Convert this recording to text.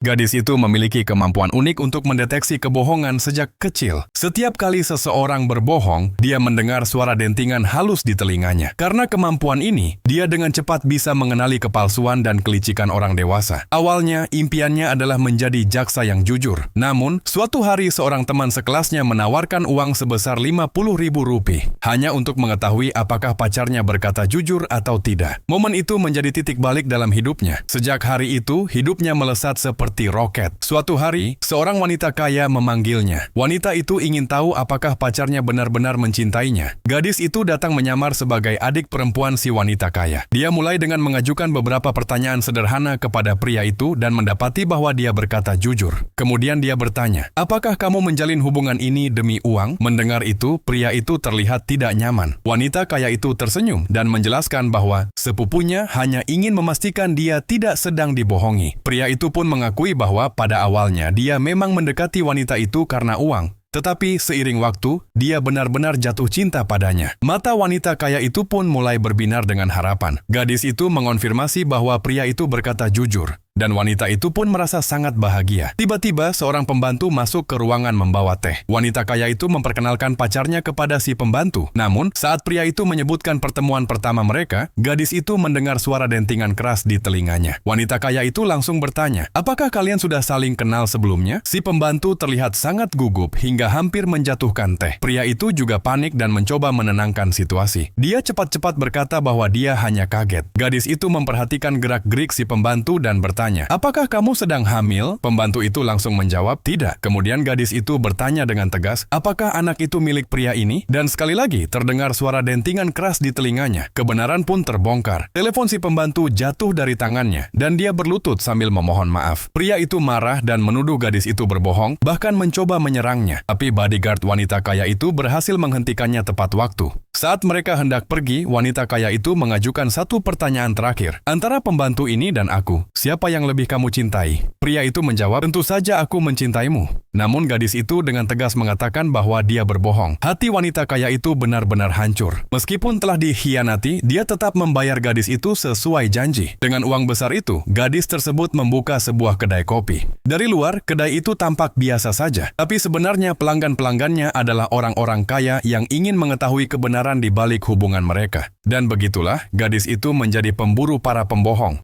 Gadis itu memiliki kemampuan unik untuk mendeteksi kebohongan sejak kecil. Setiap kali seseorang berbohong, dia mendengar suara dentingan halus di telinganya. Karena kemampuan ini, dia dengan cepat bisa mengenali kepalsuan dan kelicikan orang dewasa. Awalnya, impiannya adalah menjadi jaksa yang jujur. Namun, suatu hari seorang teman sekelasnya menawarkan uang sebesar Rp50.000 hanya untuk mengetahui apakah pacarnya berkata jujur atau tidak. Momen itu menjadi titik balik dalam hidupnya. Sejak hari itu, hidupnya melesat seperti roket. Suatu hari, seorang wanita kaya memanggilnya. Wanita itu ingin tahu apakah pacarnya benar-benar mencintainya. Gadis itu datang menyamar sebagai adik perempuan si wanita kaya. Dia mulai dengan mengajukan beberapa pertanyaan sederhana kepada pria itu dan mendapati bahwa dia berkata jujur. Kemudian dia bertanya, "Apakah kamu menjalin hubungan ini demi uang?" Mendengar itu, pria itu terlihat tidak nyaman. Wanita kaya itu tersenyum dan menjelaskan bahwa sepupunya hanya ingin memastikan dia tidak sedang dibohongi. Pria itu pun mengakui bahwa pada awalnya dia memang mendekati wanita itu karena uang. Tetapi seiring waktu, dia benar-benar jatuh cinta padanya. Mata wanita kaya itu pun mulai berbinar dengan harapan. Gadis itu mengonfirmasi bahwa pria itu berkata jujur. Dan wanita itu pun merasa sangat bahagia. Tiba-tiba, seorang pembantu masuk ke ruangan membawa teh. Wanita kaya itu memperkenalkan pacarnya kepada si pembantu. Namun, saat pria itu menyebutkan pertemuan pertama mereka, gadis itu mendengar suara dentingan keras di telinganya. Wanita kaya itu langsung bertanya, "Apakah kalian sudah saling kenal sebelumnya?" Si pembantu terlihat sangat gugup hingga hampir menjatuhkan teh. Pria itu juga panik dan mencoba menenangkan situasi. Dia cepat-cepat berkata bahwa dia hanya kaget. Gadis itu memperhatikan gerak-gerik si pembantu dan bertanya, "Apakah kamu sedang hamil?" Pembantu itu langsung menjawab, "Tidak." Kemudian gadis itu bertanya dengan tegas, "Apakah anak itu milik pria ini?" Dan sekali lagi terdengar suara dentingan keras di telinganya. Kebenaran pun terbongkar. Telepon si pembantu jatuh dari tangannya dan dia berlutut sambil memohon maaf. Pria itu marah dan menuduh gadis itu berbohong, bahkan mencoba menyerangnya. Tapi bodyguard wanita kaya itu berhasil menghentikannya tepat waktu. Saat mereka hendak pergi, wanita kaya itu mengajukan satu pertanyaan terakhir. "Antara pembantu ini dan aku, siapa yang lebih kamu cintai?" Pria itu menjawab, "Tentu saja aku mencintaimu." Namun gadis itu dengan tegas mengatakan bahwa dia berbohong. Hati wanita kaya itu benar-benar hancur. Meskipun telah dikhianati, dia tetap membayar gadis itu sesuai janji. Dengan uang besar itu, gadis tersebut membuka sebuah kedai kopi. Dari luar, kedai itu tampak biasa saja. Tapi sebenarnya pelanggan-pelanggannya adalah orang-orang kaya yang ingin mengetahui kebenaran di balik hubungan mereka. Dan begitulah, gadis itu menjadi pemburu para pembohong.